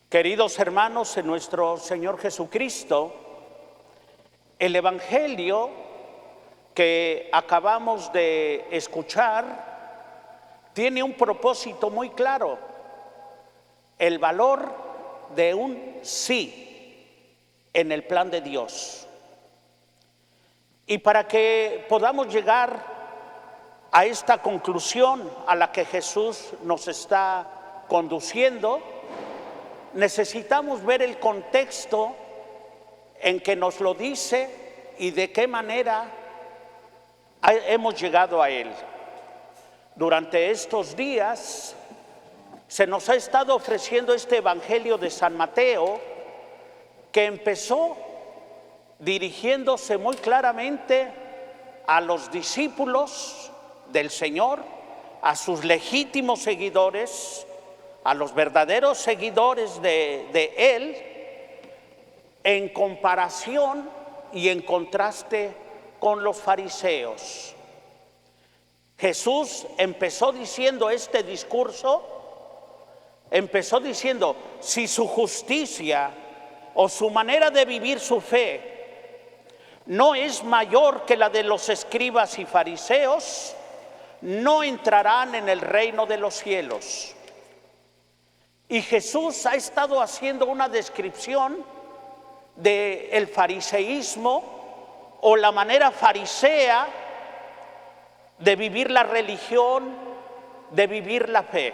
Queridos hermanos en nuestro Señor Jesucristo, el Evangelio que acabamos de escuchar tiene un propósito muy claro: el valor de un sí en el plan de Dios. Y para que podamos llegar a esta conclusión a la que Jesús nos está conduciendo, necesitamos ver el contexto en que nos lo dice y de qué manera hemos llegado a él. Durante estos días se nos ha estado ofreciendo este Evangelio de San Mateo, que empezó dirigiéndose muy claramente a los discípulos del Señor, a sus legítimos seguidores, a los verdaderos seguidores de Él, en comparación y en contraste con los fariseos. Jesús empezó diciendo este discurso, empezó diciendo: si su justicia o su manera de vivir su fe no es mayor que la de los escribas y fariseos, no entrarán en el reino de los cielos. Y Jesús ha estado haciendo una descripción del fariseísmo o la manera farisea de vivir la religión, de vivir la fe.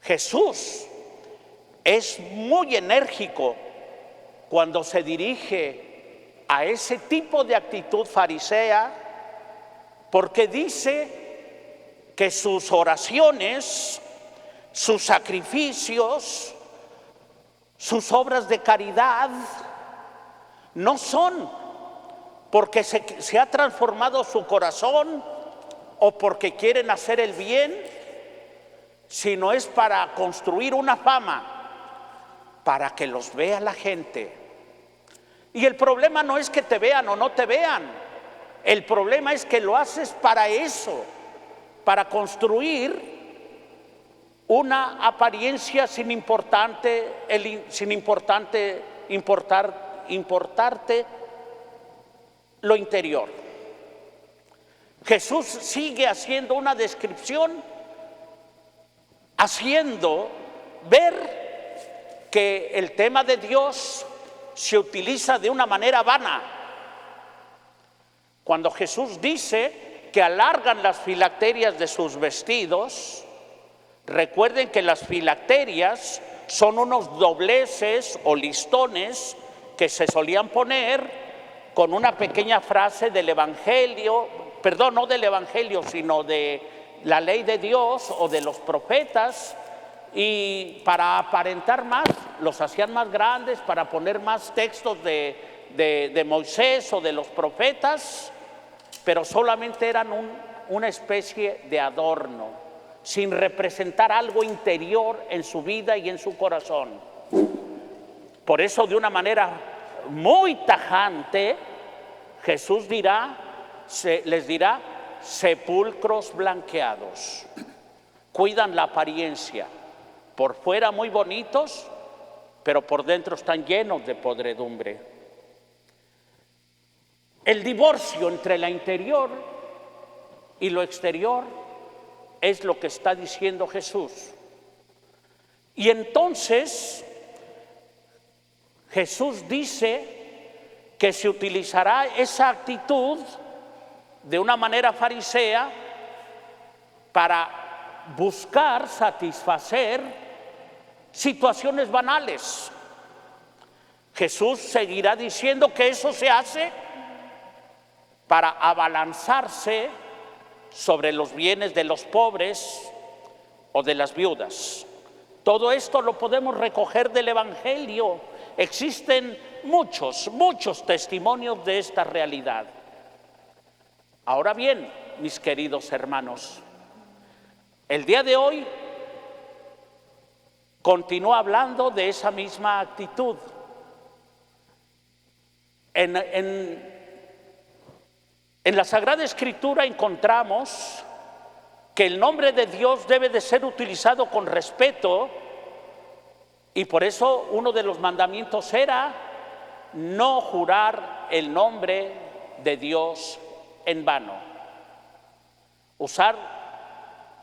Jesús es muy enérgico cuando se dirige a ese tipo de actitud farisea, porque dice que sus oraciones, sus sacrificios, sus obras de caridad no son porque se ha transformado su corazón o porque quieren hacer el bien, sino es para construir una fama, para que los vea la gente. Y el problema no es que te vean o no te vean, el problema es que lo haces para eso, para construir una apariencia sin importarte lo interior. Jesús sigue haciendo una descripción, haciendo ver que el tema de Dios se utiliza de una manera vana. Cuando Jesús dice que alargan las filacterias de sus vestidos, recuerden que las filacterias son unos dobleces o listones que se solían poner con una pequeña frase del Evangelio, perdón, no del Evangelio, sino de la ley de Dios o de los profetas, y para aparentar más, los hacían más grandes, para poner más textos de Moisés o de los profetas, pero solamente eran una especie de adorno, sin representar algo interior en su vida y en su corazón. Por eso, de una manera muy tajante, Jesús les dirá: sepulcros blanqueados. Cuidan la apariencia, por fuera muy bonitos, pero por dentro están llenos de podredumbre. El divorcio entre lo interior y lo exterior es lo que está diciendo Jesús. Y entonces Jesús dice que se utilizará esa actitud de una manera farisea para buscar satisfacer situaciones banales. Jesús seguirá diciendo que eso se hace para abalanzarse sobre los bienes de los pobres o de las viudas. Todo esto lo podemos recoger del Evangelio. Existen muchos testimonios de esta realidad. Ahora bien, mis queridos hermanos, el día de hoy continúa hablando de esa misma actitud. En la Sagrada Escritura encontramos que el nombre de Dios debe de ser utilizado con respeto Y por eso uno de los mandamientos era no jurar el nombre de Dios en vano. Usar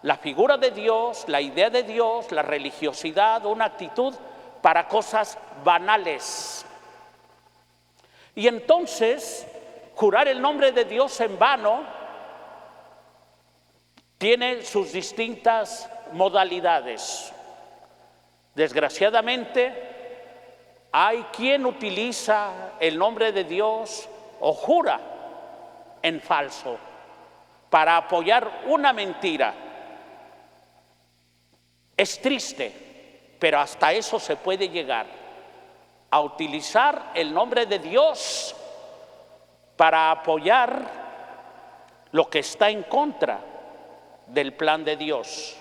la figura de Dios, la idea de Dios, la religiosidad, una actitud para cosas banales. Y entonces, jurar el nombre de Dios en vano tiene sus distintas modalidades. Desgraciadamente, hay quien utiliza el nombre de Dios o jura en falso para apoyar una mentira. Es triste, pero hasta eso se puede llegar, a utilizar el nombre de Dios para apoyar lo que está en contra del plan de Dios.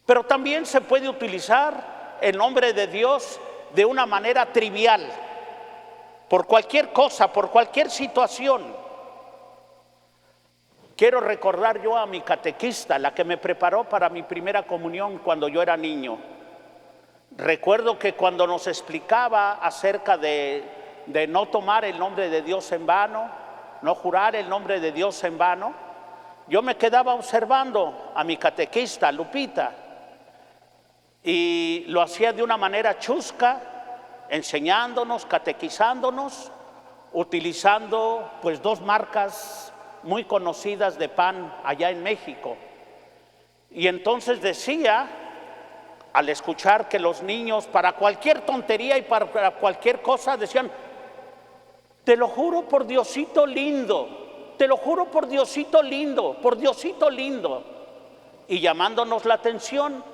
Pero también se puede utilizar el nombre de Dios de una manera trivial, por cualquier cosa, por cualquier situación. Quiero recordar yo a mi catequista, la que me preparó para mi primera comunión cuando yo era niño. Recuerdo que cuando nos explicaba acerca de no tomar el nombre de Dios en vano, no jurar el nombre de Dios en vano, yo me quedaba observando a mi catequista, Lupita, y lo hacía de una manera chusca, enseñándonos, catequizándonos, utilizando pues dos marcas muy conocidas de pan allá en México. Y entonces decía, al escuchar que los niños para cualquier tontería y para cualquier cosa decían: te lo juro por Diosito lindo, te lo juro por Diosito lindo, por Diosito lindo. Y llamándonos la atención,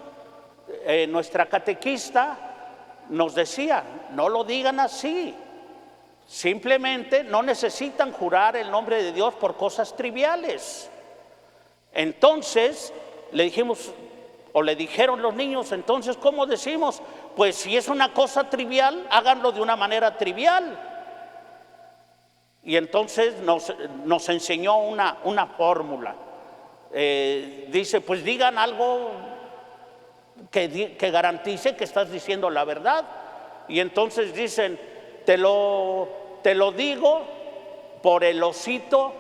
nuestra catequista nos decía: no lo digan así, simplemente no necesitan jurar el nombre de Dios por cosas triviales. Entonces le dijimos, o le dijeron los niños: entonces, ¿cómo decimos? Pues si es una cosa trivial, háganlo de una manera trivial. Y entonces nos enseñó una fórmula. Dice: pues digan algo que garantice que estás diciendo la verdad. Y entonces dicen: te lo digo por el osito,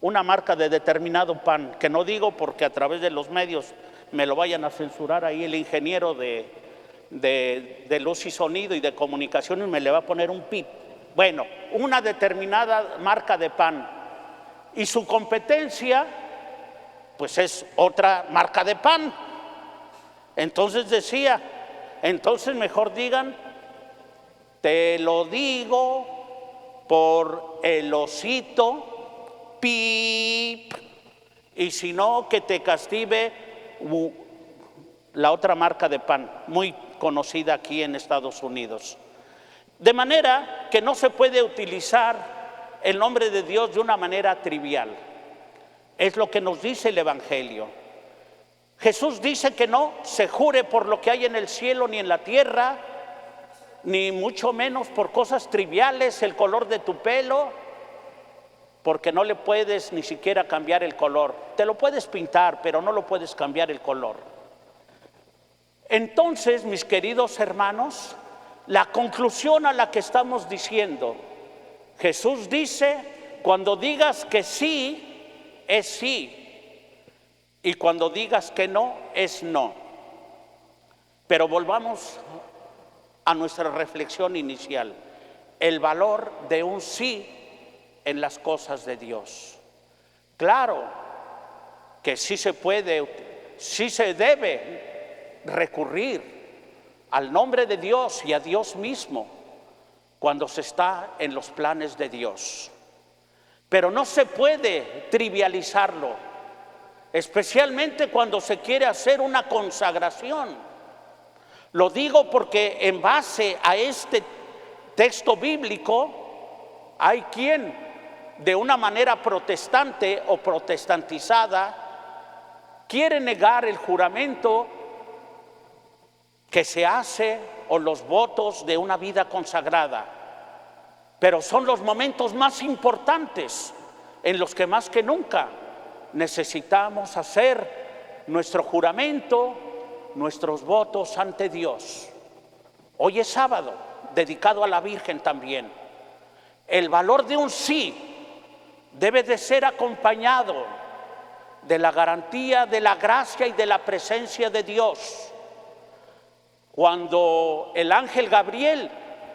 una marca de determinado pan, que no digo porque a través de los medios me lo vayan a censurar ahí el ingeniero de luz y sonido y de comunicaciones, me le va a poner un pip. Bueno, una determinada marca de pan, y su competencia pues es otra marca de pan. Entonces decía: entonces mejor digan: te lo digo por el osito, pip, y si no, que te castigue la otra marca de pan, muy conocida aquí en Estados Unidos. De manera que no se puede utilizar el nombre de Dios de una manera trivial. Es lo que nos dice el Evangelio. Jesús dice que no se jure por lo que hay en el cielo ni en la tierra, ni mucho menos por cosas triviales, el color de tu pelo, porque no le puedes ni siquiera cambiar el color. Te lo puedes pintar, pero no lo puedes cambiar el color. Entonces, mis queridos hermanos, la conclusión a la que estamos diciendo, Jesús dice: cuando digas que sí, es sí, y cuando digas que no, es no. Pero volvamos a nuestra reflexión inicial, el valor de un sí en las cosas de Dios. Claro que sí se puede, sí se debe recurrir al nombre de Dios y a Dios mismo cuando se está en los planes de Dios. Pero no se puede trivializarlo, especialmente cuando se quiere hacer una consagración. Lo digo porque en base a este texto bíblico hay quien de una manera protestante o protestantizada quiere negar el juramento que se hace o los votos de una vida consagrada. Pero son los momentos más importantes en los que más que nunca necesitamos hacer nuestro juramento nuestros votos ante Dios. Hoy es sábado, dedicado a la Virgen también. El valor de un sí debe de ser acompañado de la garantía de la gracia y de la presencia de Dios. Cuando el ángel Gabriel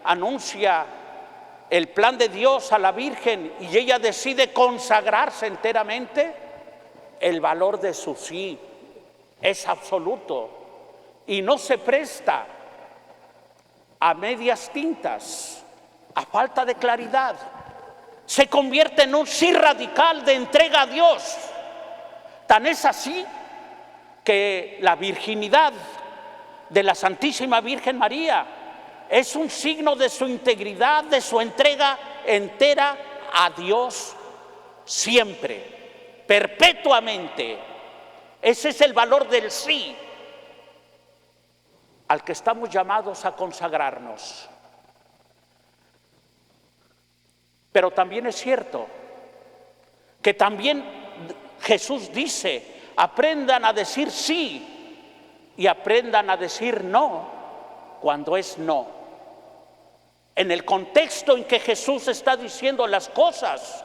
anuncia el plan de Dios a la Virgen y ella decide consagrarse enteramente, el valor de su sí es absoluto y no se presta a medias tintas, a falta de claridad. Se convierte en un sí radical de entrega a Dios. Tan es así que la virginidad de la Santísima Virgen María es un signo de su integridad, de su entrega entera a Dios siempre, perpetuamente. Ese es el valor del sí al que estamos llamados a consagrarnos. Pero también es cierto que también Jesús dice: aprendan a decir sí y aprendan a decir no cuando es no. En el contexto en que Jesús está diciendo las cosas,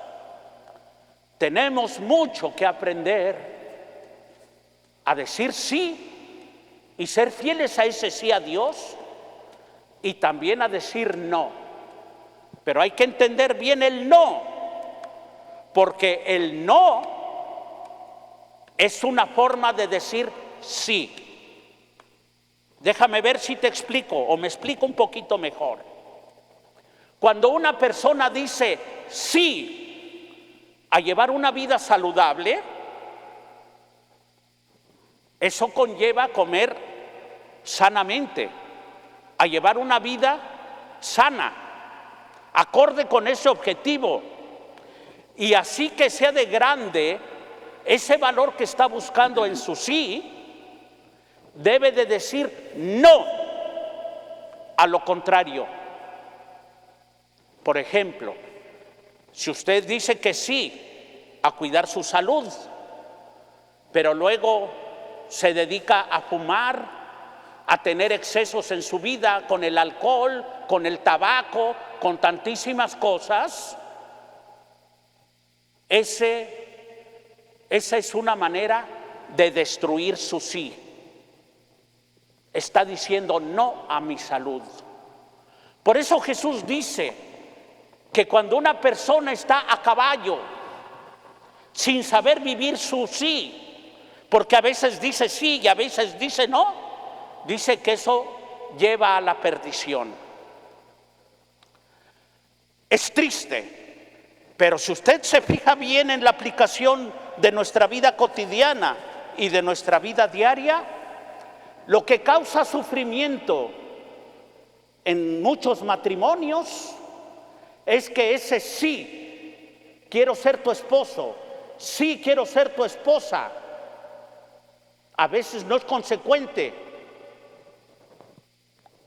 tenemos mucho que aprender a decir sí y ser fieles a ese sí a Dios, y también a decir no. Pero hay que entender bien el no, porque el no es una forma de decir sí. Déjame ver si te explico o me explico un poquito mejor. Cuando una persona dice sí a llevar una vida saludable, eso conlleva comer sanamente, a llevar una vida sana, acorde con ese objetivo. Y así que sea de grande ese valor que está buscando en su sí, debe de decir no a lo contrario. Por ejemplo, si usted dice que sí a cuidar su salud, pero luego se dedica a fumar, a tener excesos en su vida con el alcohol, con el tabaco, con tantísimas cosas, esa es una manera de destruir su sí. Está diciendo no a mi salud. Por eso Jesús dice que cuando una persona está a caballo, sin saber vivir su sí, porque a veces dice sí y a veces dice no, dice que eso lleva a la perdición. Es triste, pero si usted se fija bien en la aplicación de nuestra vida cotidiana y de nuestra vida diaria, lo que causa sufrimiento en muchos matrimonios es que ese sí, quiero ser tu esposo, sí, quiero ser tu esposa, a veces no es consecuente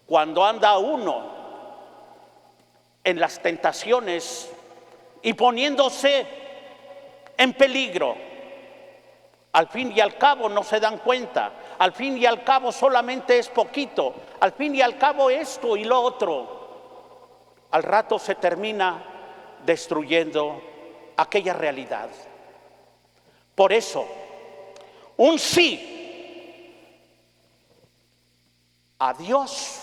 cuando anda uno en las tentaciones y poniéndose en peligro. Al fin y al cabo no se dan cuenta, al fin y al cabo solamente es poquito, al fin y al cabo esto y lo otro. Al rato se termina destruyendo aquella realidad. Por eso, un sí a Dios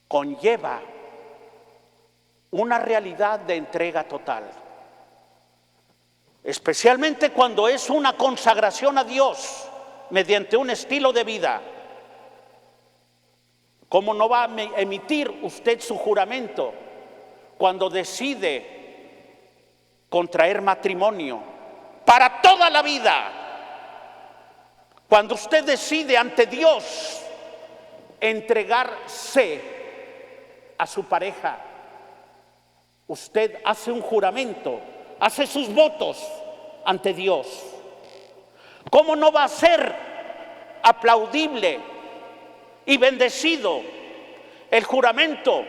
conlleva una realidad de entrega total, especialmente cuando es una consagración a Dios mediante un estilo de vida. ¿Cómo no va a emitir usted su juramento cuando decide contraer matrimonio para toda la vida? Cuando usted decide ante Dios entregarse a su pareja, usted hace un juramento, hace sus votos ante Dios. ¿Cómo no va a ser aplaudible y bendecido el juramento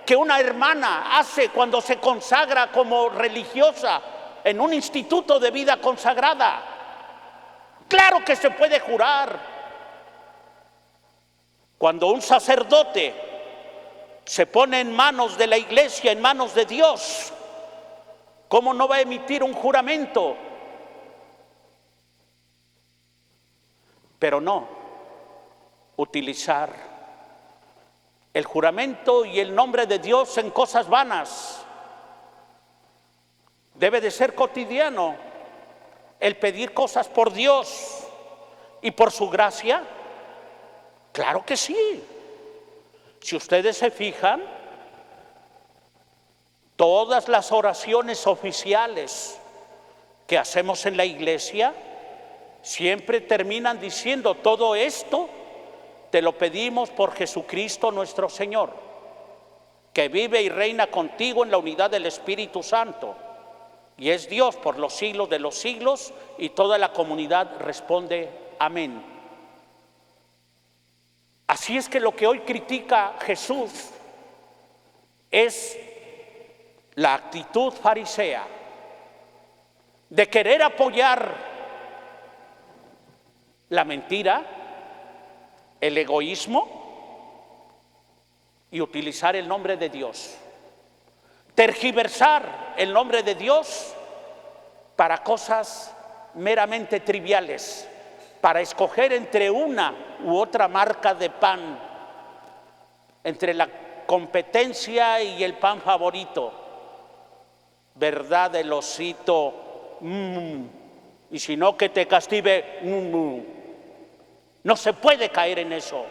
que una hermana hace cuando se consagra como religiosa en un instituto de vida consagrada? Claro que se puede jurar, Cuando un sacerdote se pone en manos de la iglesia, en manos de Dios, ¿cómo no va a emitir un juramento? Pero no utilizar el juramento y el nombre de Dios en cosas vanas. Debe de ser cotidiano el pedir cosas por Dios y por su gracia. Claro que sí. Si ustedes se fijan, todas las oraciones oficiales que hacemos en la iglesia siempre terminan diciendo: todo esto te lo pedimos por Jesucristo nuestro Señor, que vive y reina contigo en la unidad del Espíritu Santo, y es Dios por los siglos de los siglos. Y toda la comunidad responde: amén. Así es que lo que hoy critica Jesús es la actitud farisea de querer apoyar la mentira, el egoísmo y utilizar el nombre de Dios, tergiversar el nombre de Dios para cosas meramente triviales, para escoger entre una u otra marca de pan, entre la competencia y el pan favorito. ¿Verdad, el osito? Y si no, que te castigue. No se puede caer en eso.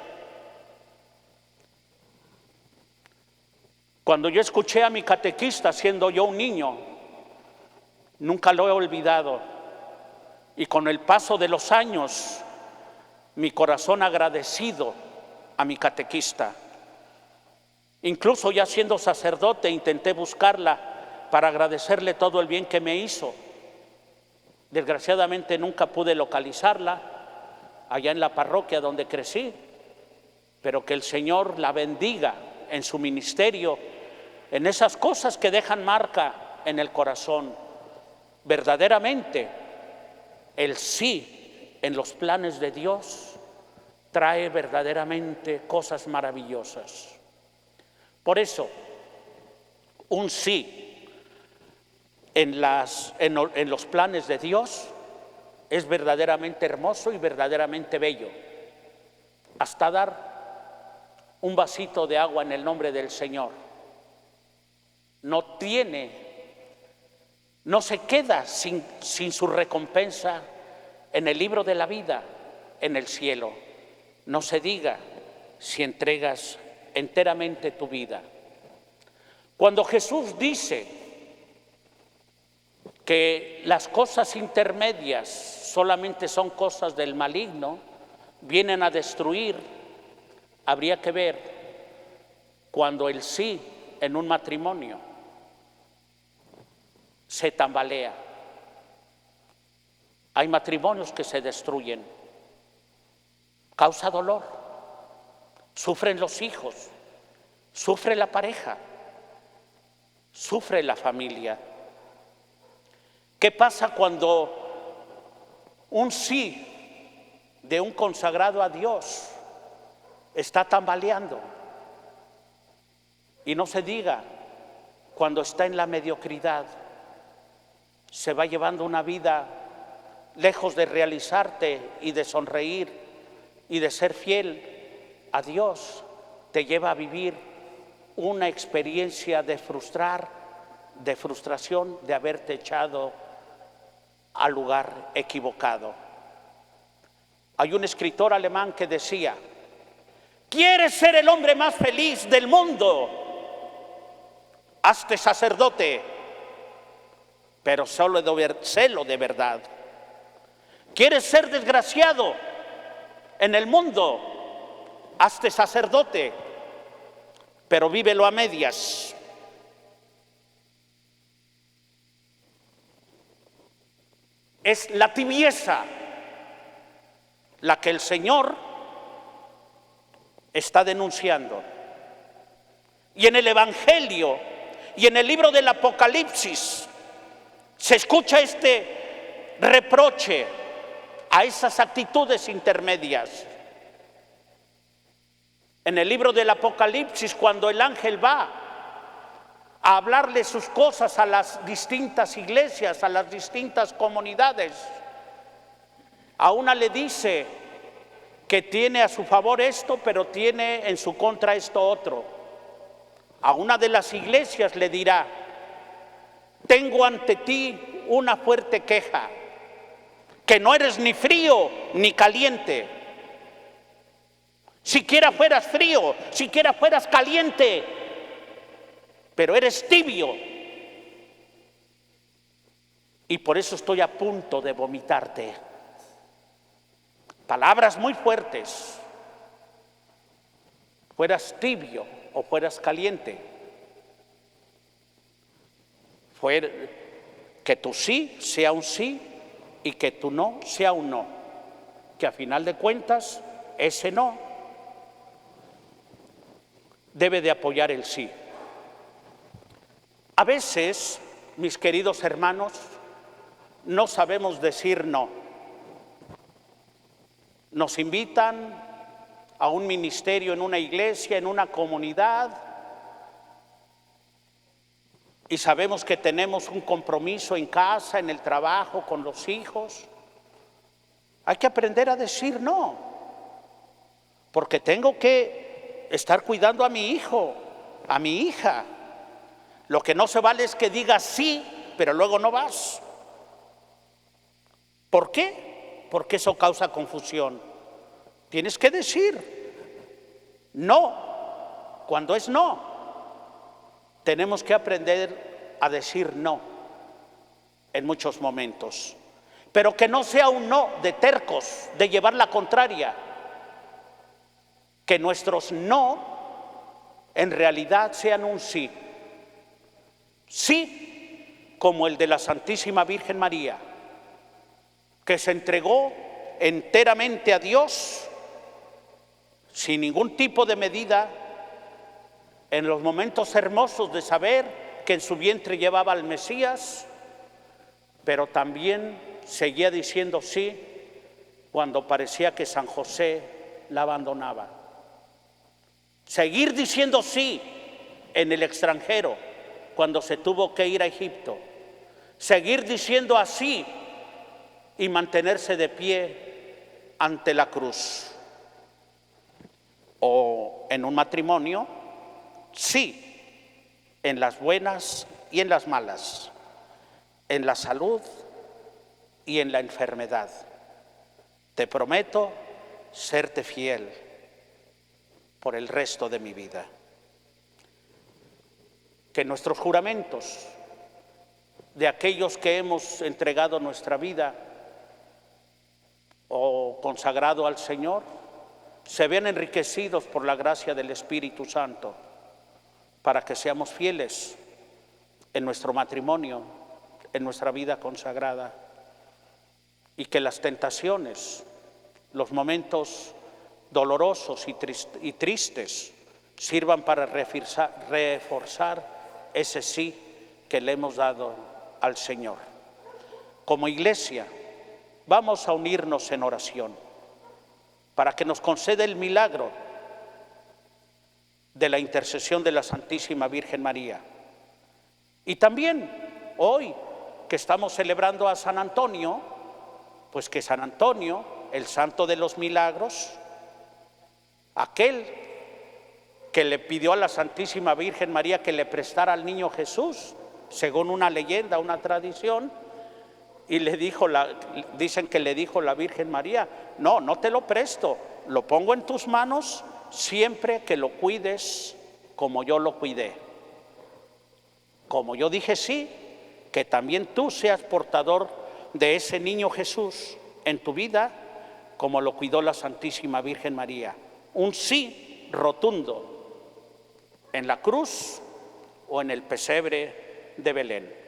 Cuando yo escuché a mi catequista siendo yo un niño, nunca lo he olvidado. Y con el paso de los años, mi corazón agradecido a mi catequista. Incluso ya siendo sacerdote, intenté buscarla para agradecerle todo el bien que me hizo. Desgraciadamente nunca pude localizarla allá en la parroquia donde crecí, pero que el Señor la bendiga en su ministerio, en esas cosas que dejan marca en el corazón. Verdaderamente, el sí en los planes de Dios trae verdaderamente cosas maravillosas. Por eso, un sí en los planes de Dios es verdaderamente hermoso y verdaderamente bello. Hasta dar un vasito de agua en el nombre del Señor no se queda sin su recompensa en el libro de la vida, en el cielo. No se diga si entregas enteramente tu vida. Cuando Jesús dice que las cosas intermedias solamente son cosas del maligno, vienen a destruir, habría que ver cuando el sí en un matrimonio se tambalea. Hay matrimonios que se destruyen, causa dolor, sufren los hijos, sufre la pareja, sufre la familia. ¿Qué pasa cuando un sí de un consagrado a Dios está tambaleando? Y no se diga cuando está en la mediocridad, se va llevando una vida lejos de realizarte y de sonreír y de ser fiel a Dios, te lleva a vivir una experiencia de frustración de haberte echado al lugar equivocado. Hay un escritor alemán que decía: ¿quieres ser el hombre más feliz del mundo? Hazte sacerdote, pero solo sélo de verdad. ¿Quieres ser desgraciado en el mundo? Hazte sacerdote, pero vívelo a medias. Es la tibieza la que el Señor está denunciando. Y en el Evangelio y en el libro del Apocalipsis se escucha este reproche a esas actitudes intermedias. En el libro del Apocalipsis, cuando el ángel va a hablarle sus cosas a las distintas iglesias, a las distintas comunidades, a una le dice que tiene a su favor esto, pero tiene en su contra esto otro. A una de las iglesias le dirá: tengo ante ti una fuerte queja, que no eres ni frío ni caliente. Siquiera fueras frío, siquiera fueras caliente, pero eres tibio. Y por eso estoy a punto de vomitarte. Palabras muy fuertes. Fueras tibio o fueras caliente. Que tu sí sea un sí y que tu no sea un no. Que a final de cuentas, ese no debe de apoyar el sí. A veces, mis queridos hermanos, no sabemos decir no. Nos invitan a un ministerio en una iglesia, en una comunidad, y sabemos que tenemos un compromiso en casa, en el trabajo, con los hijos. Hay que aprender a decir no, porque tengo que estar cuidando a mi hijo, a mi hija. Lo que no se vale es que digas sí, pero luego no vas. ¿Por qué? Porque eso causa confusión. Tienes que decir no cuando es no. Tenemos que aprender a decir no en muchos momentos, pero que no sea un no de tercos, de llevar la contraria. Que nuestros no en realidad sean un sí. Sí, como el de la Santísima Virgen María, que se entregó enteramente a Dios, sin ningún tipo de medida, en los momentos hermosos de saber que en su vientre llevaba al Mesías, pero también seguía diciendo sí cuando parecía que San José la abandonaba. Seguir diciendo sí en el extranjero cuando se tuvo que ir a Egipto. Seguir diciendo así y mantenerse de pie ante la cruz. O en un matrimonio, sí, en las buenas y en las malas, en la salud y en la enfermedad. Te prometo serte fiel por el resto de mi vida. Que nuestros juramentos de aquellos que hemos entregado nuestra vida o consagrado al Señor se vean enriquecidos por la gracia del Espíritu Santo, para que seamos fieles en nuestro matrimonio, en nuestra vida consagrada, y que las tentaciones, los momentos dolorosos y tristes sirvan para reforzar ese sí que le hemos dado al Señor. Como iglesia, vamos a unirnos en oración para que nos conceda el milagro de la intercesión de la Santísima Virgen María. Y también hoy que estamos celebrando a San Antonio, pues que San Antonio, el santo de los milagros, aquel que le pidió a la Santísima Virgen María que le prestara al niño Jesús, según una leyenda, una tradición, y dicen que le dijo la Virgen María: no, no te lo presto, lo pongo en tus manos siempre que lo cuides como yo lo cuidé. Como yo dije sí, que también tú seas portador de ese niño Jesús en tu vida, como lo cuidó la Santísima Virgen María. Un sí rotundo en la cruz o en el pesebre de Belén.